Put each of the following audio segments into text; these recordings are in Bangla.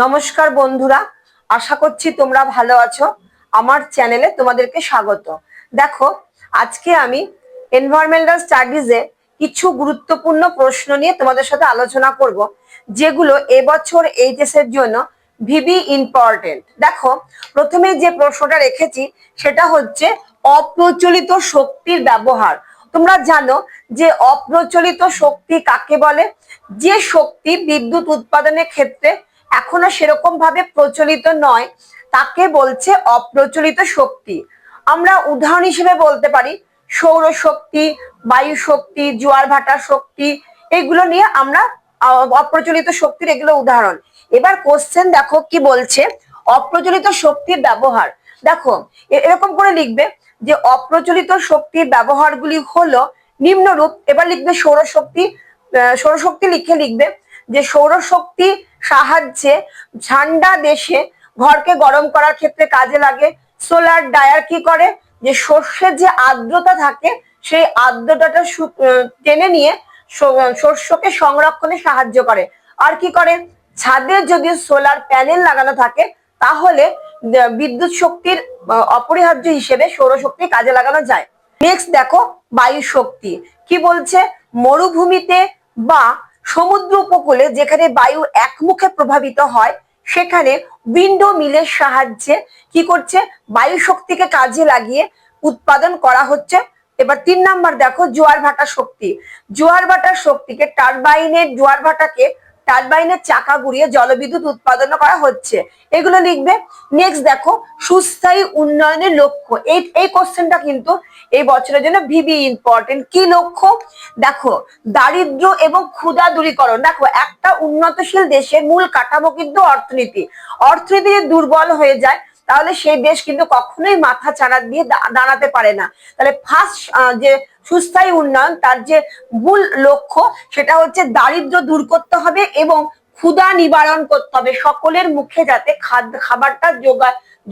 নমস্কার বন্ধুরা, আশা করছি তোমরা ভালো আছো। আমার চ্যানেলে তোমাদেরকে স্বাগত। দেখো, আজকে আমি এনভায়রনমেন্টাল স্টাডিজে কিছু গুরুত্বপূর্ণ প্রশ্ন নিয়ে তোমাদের সাথে আলোচনা করব, যেগুলো এবছর এইচএস এর জন্য ভিবি ইম্পর্টেন্ট। দেখো, প্রথমে যে প্রশ্নটা রেখেছি সেটা হচ্ছে অপ্রচলিত শক্তির ব্যবহার। তোমরা জানো যে অপ্রচলিত শক্তি কাকে বলে? যে শক্তি বিদ্যুৎ উৎপাদনের ক্ষেত্রে এখনো সেরকম ভাবে প্রচলিত নয়, তাকে বলছে অপ্রচলিত শক্তি। আমরা উদাহরণ হিসেবে বলতে পারি সৌরশক্তি, বায়ু শক্তি, জোয়ার ভাটা শক্তি। এগুলো নিয়ে আমরা অপ্রচলিত শক্তির এগুলো উদাহরণ। এবার কোশ্চেন দেখো কি বলছে, অপ্রচলিত শক্তির ব্যবহার। দেখো, এরকম করে লিখবে যে অপ্রচলিত শক্তির ব্যবহারগুলি হলো নিম্নরূপ। এবার লিখবে সৌরশক্তি। সৌরশক্তি লিখবে যে সৌরশক্তি সাহায্যে ঠান্ডা দেশে ঘরকে গরম করার ক্ষেত্রে কাজে লাগে। সোলার ড্রায়ার কি করে? যে শস্যের যে আর্দ্রতা থাকে সেই আর্দ্রতাটা টেনে নিয়ে শস্যকে সংরক্ষণে সাহায্য করে। আর কি করে? ছাদে যদি সোলার প্যানেল লাগানো থাকে তাহলে বিদ্যুৎ শক্তির অপরিহার্য হিসেবে সৌরশক্তি কাজে লাগানো যায়। নেক্সট দেখো, বায়ু শক্তি কি বলছে? মরুভূমিতে বা সমুদ্র উপকূলে যেখানে বায়ু একমুখে প্রভাবিত হয় সেখানে উইন্ডো মিলের সাহায্যে কি করছে? বায়ু শক্তিকে কাজে লাগিয়ে উৎপাদন করা হচ্ছে। এবার 3 নাম্বার দেখো, জোয়ার ভাটা শক্তি। জোয়ার ভাটার শক্তিকে জোয়ার ভাটাকে টারবাইনের চাকা ঘুরিয়ে জলবিদ্যুৎ উৎপাদন করা হচ্ছে। এগুলো লিখবে। নেক্সট দেখো, সুস্থায়ী উন্নয়নের লক্ষ্য। এই কোশ্চেনটা কিন্তু এই বছরের জন্য ভিবি ইম্পর্টেন্ট। কি লক্ষ্য? দেখো, দারিদ্র এবং ক্ষুধা দূরীকরণ। দেখো, একটা উন্নতশীল দেশের মূল কাঠামো কিন্তু অর্থনীতি। অর্থনীতি যদি দুর্বল হয়ে যায় তাহলে সেই দেশ কিন্তু কখনোই মাথা চাড়া দিয়ে দাঁড়াতে পারে না। তাহলে ফার্স্ট যে সুস্থায়ী উন্নয়ন, তার যে মূল লক্ষ্য সেটা হচ্ছে দারিদ্র দূর করতে হবে এবং ক্ষুধা নিবারণ করতে হবে। সকলের মুখে যাতে খাবারটা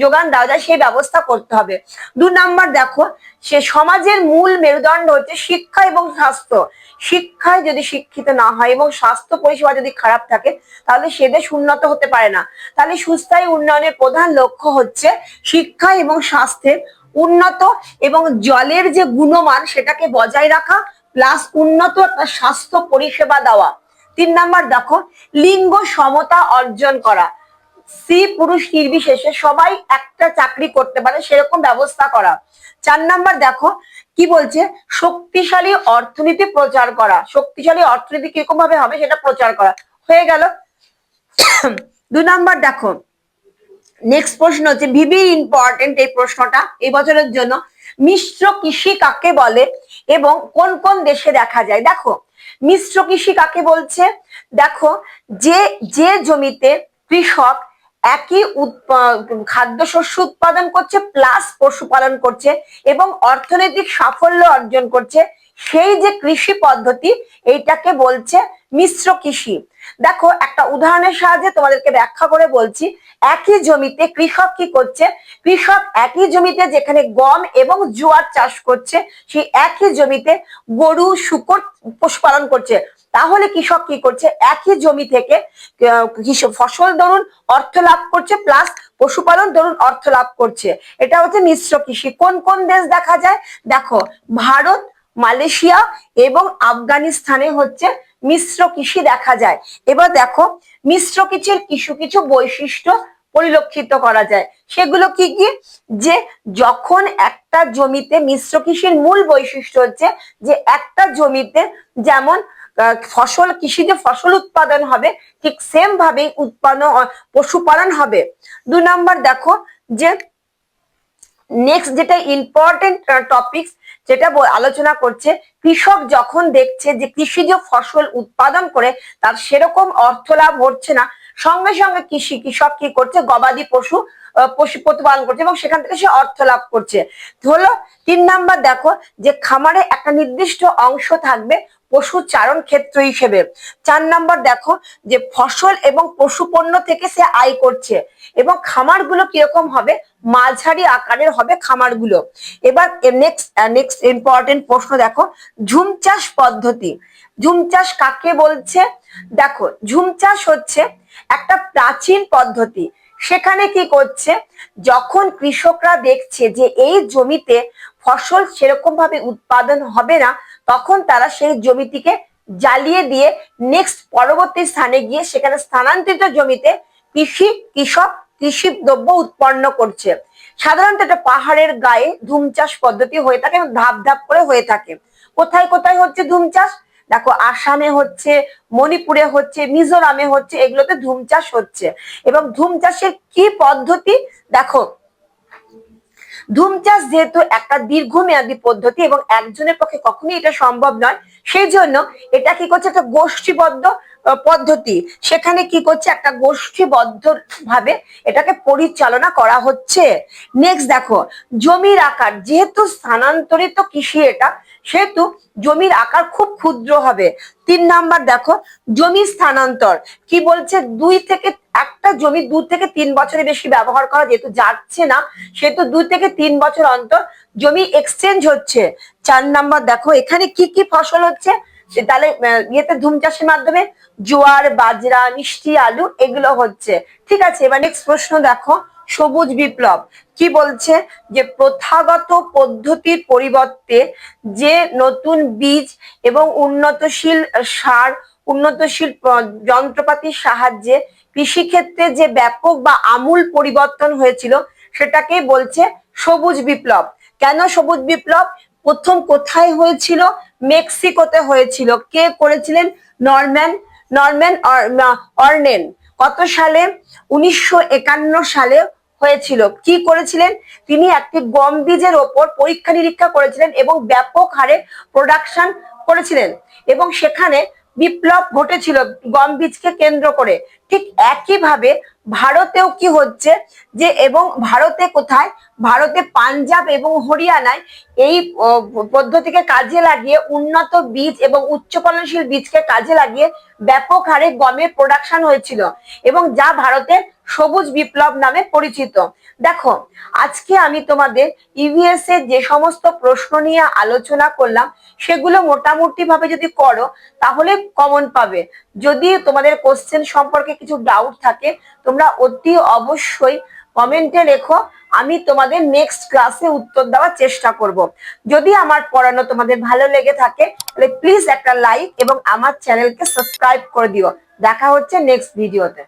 যোগান দেওয়া যায় সেই ব্যবস্থা করতে হবে। 2 নাম্বার দেখো, সে সমাজের মূল মেরুদণ্ড হচ্ছে শিক্ষা এবং স্বাস্থ্য। শিক্ষায় যদি শিক্ষিত না হয় এবং স্বাস্থ্য পরিষেবা যদি খারাপ থাকে তাহলে সে দেশ উন্নত হতে পারে না। তাহলে সুস্থায়ী উন্নয়নের প্রধান লক্ষ্য হচ্ছে শিক্ষা এবং স্বাস্থ্যের উন্নত এবং জলের যে গুণমান সেটাকে বজায় রাখা, প্লাস উন্নত একটা স্বাস্থ্য পরিষেবা দেওয়া। 3 নাম্বার দেখো, লিঙ্গ সমতা অর্জন করা। স্ত্রী পুরুষ নির্বিশেষে সবাই একটা চাকরি করতে পারে সেরকম ব্যবস্থা করা। 4 নাম্বার দেখো কি বলছে, শক্তিশালী অর্থনীতি প্রচার করা। শক্তিশালী অর্থনীতি কিরকম ভাবে হবে সেটা প্রচার করা। হয়ে গেল। 2 নাম্বার দেখো, নেক্সট প্রশ্ন হচ্ছে ভিবি ইম্পর্টেন্ট এই প্রশ্নটা এই বছরের জন্য। মিশ্র কৃষি কাকে বলে এবং কোন কোন দেশে দেখা যায়? দেখো, মিশ্র কৃষি কাকে বলছে? দেখো, যে জমিতে কৃষক একই খাদ্যশস্য উৎপাদন করছে প্লাস পশুপালন করছে এবং অর্থনৈতিক সাফল্য অর্জন করছে, সেই যে কৃষি পদ্ধতি এইটাকে বলছে মিশ্র কৃষি। দেখো, একটা উদাহরণের সাহায্যে তোমাদেরকে ব্যাখ্যা করে বলছি। একই জমিতে কৃষক কি করছে? কৃষক একই জমিতে যেখানে গম এবং জোয়ার চাষ করছে সেই একই জমিতে গরু শূকর পশুপালন করছে। তাহলে কৃষক কি করছে? একই জমি থেকে ফসল ধরুন অর্থ লাভ করছে প্লাস পশুপালন ধরুন অর্থ লাভ করছে। এটা হচ্ছে মিশ্র কৃষি। কোন কোন দেশ দেখা যায়? দেখো, ভারত, মালয়েশিয়া এবং আফগানিস্তানে হচ্ছে মিশ্র কৃষি দেখা যায়। এবার দেখো, মিশ্র কৃষির কিছু কিছু বৈশিষ্ট্য পরিলক্ষিত করা যায়। সেগুলো কি কি? যে যখন একটা জমিতে মিশ্র কৃষির মূল বৈশিষ্ট্য হচ্ছে যে একটা জমিতে যেমন কৃষিতে ফসল উৎপাদন হবে ঠিক সেম ভাবে পশুপালন হবে। 2 নাম্বার দেখো, যে নেক্সট যেটা ইম্পর্টেন্ট টপিক যেটা আলোচনা করছে, কৃষক যখন দেখছে যে কৃষিজ ফসল উৎপাদন করে তার সেরকম অর্থ লাভ হচ্ছে না, সঙ্গে সঙ্গে কৃষক কি করছে? গবাদি পশু প্রতিপালন করছে এবং সেখান থেকে সে অর্থ লাভ করছে। হলো 3 নাম্বার দেখো, যে খামারে একটা নির্দিষ্ট অংশ থাকবে পশু চারণ ক্ষেত্র হিসেবে। 4 নাম্বার দেখো, যে ফসল এবং পশু পণ্য থেকে সে আয় করছে এবং খামারগুলো কিরকম হবে? মাঝারি আকারের হবে খামারগুলো। এবার নেক্সট ইম্পর্টেন্ট প্রশ্ন দেখো, ঝুম চাষ পদ্ধতি। ঝুম চাষ কাকে বলছে? দেখো, ঝুম চাষ হচ্ছে একটা প্রাচীন পদ্ধতি। সেখানে কি করছে, যখন কৃষকরা দেখছে যে এই জমিতে ফসল সেরকম ভাবে উৎপাদন হবে না, তখন তারা সেই জমিটিকে জ্বালিয়ে দিয়ে নেক্সট পরবর্তী স্থানে গিয়ে সেখানে স্থানান্তরিত জমিতে কৃষি দ্রব্য উৎপন্ন করছে। সাধারণত এটা পাহাড়ের গায়ে ধুম চাষ পদ্ধতি হয়ে থাকে, ধাপ ধাপ করে হয়ে থাকে। কোথায় কোথায় হচ্ছে ধুম চাষ? দেখো, আসামে হচ্ছে, মণিপুরে হচ্ছে, মিজোরামে হচ্ছে, এগুলোতে ধুম চাষ হচ্ছে। এবং ধুম চাষের কি পদ্ধতি? দেখো, ধুম চাষ যেহেতু একটা দীর্ঘমেয়াদী পদ্ধতি এবং একজনের পক্ষে কখনোই এটা সম্ভব নয়, সেই জন্য এটা কি করছে, একটা গোষ্ঠীবদ্ধ পদ্ধতি। সেখানে কি করছে, একটা গোষ্ঠীবদ্ধ ভাবে এটাকে পরিচালনা করা হচ্ছে। নেক্সট দেখো, জমির আকার। যেহেতু স্থানান্তরিত কৃষি এটা, সেহেতু জমির আকার খুব ক্ষুদ্র হবে। 3 নাম্বার দেখো, জমি স্থানান্তর। কি বলছে, একটা জমি 2 থেকে 3 বছরের বেশি ব্যবহার করা যেহেতু যাচ্ছে না, সেহেতু 2 থেকে 3 বছর অন্তর জমি এক্সচেঞ্জ হচ্ছে। 4 নাম্বার দেখো, এখানে কি কি ফসল হচ্ছে, তাহলে ধুম চাষের মাধ্যমে জোয়ার, বাজরা, মিষ্টি আলু এগুলো হচ্ছে। ঠিক আছে, এবার নেক্সট প্রশ্ন দেখো, সবুজ বিপ্লব। কি বলছে, যে প্রথাগত পদ্ধতির পরিবর্তে যে নতুন বীজ এবং উন্নতশীল সার, উন্নতশীল যন্ত্রপাতির সাহায্যে কৃষিক্ষেত্রে যে ব্যাপক বা আমূল পরিবর্তন হয়েছিল, সেটাকে বলছে সবুজ বিপ্লব। কেন সবুজ বিপ্লব? প্রথম কোথায় হয়েছিল? মেক্সিকোতে হয়েছিল। কে করেছিলেন? নরম্যান অর্নেন। কত সালে? 1951 সালে হয়েছিল। কি করেছিলেন? তিনি একটি গম বীজের ওপর পরীক্ষা নিরীক্ষা করেছিলেন এবং ব্যাপক হারে প্রোডাকশন করেছিলেন এবং সেখানে বিপ্লব ঘটেছিল গম বীজকে কেন্দ্র করে। ঠিক একইভাবে ভারতেও কি হচ্ছে, যে এবং ভারতে কোথায়? ভারতে পাঞ্জাব এবং হরিয়ানায় এই পদ্ধতিকে কাজে লাগিয়ে উন্নত বীজ এবং উচ্চ ফলনশীল বীজকে কাজে লাগিয়ে ব্যাপক হারে গমের প্রোডাকশন হয়েছিল এবং যা ভারতের সবুজ বিপ্লব নামে পরিচিত। দেখো, আজকে আমি তোমাদের ইভিএস এর যে সমস্ত প্রশ্ন নিয়ে আলোচনা করলাম, সেগুলো মোটামুটি ভাবে যদি করো তাহলে কমন পাবে। যদি তোমাদের কোশ্চেন সম্পর্কে কিছু ডাউট থাকে, তোমরা অতি অবশ্যই কমেন্টে লেখো, আমি তোমাদের নেক্সট ক্লাসে উত্তর দেওয়ার চেষ্টা করব। যদি আমার পড়ানো তোমাদের ভালো লেগে থাকে, তাহলে প্লিজ একটা লাইক এবং আমার চ্যানেলকে সাবস্ক্রাইব করে দিও। দেখা হচ্ছে নেক্সট ভিডিওতে।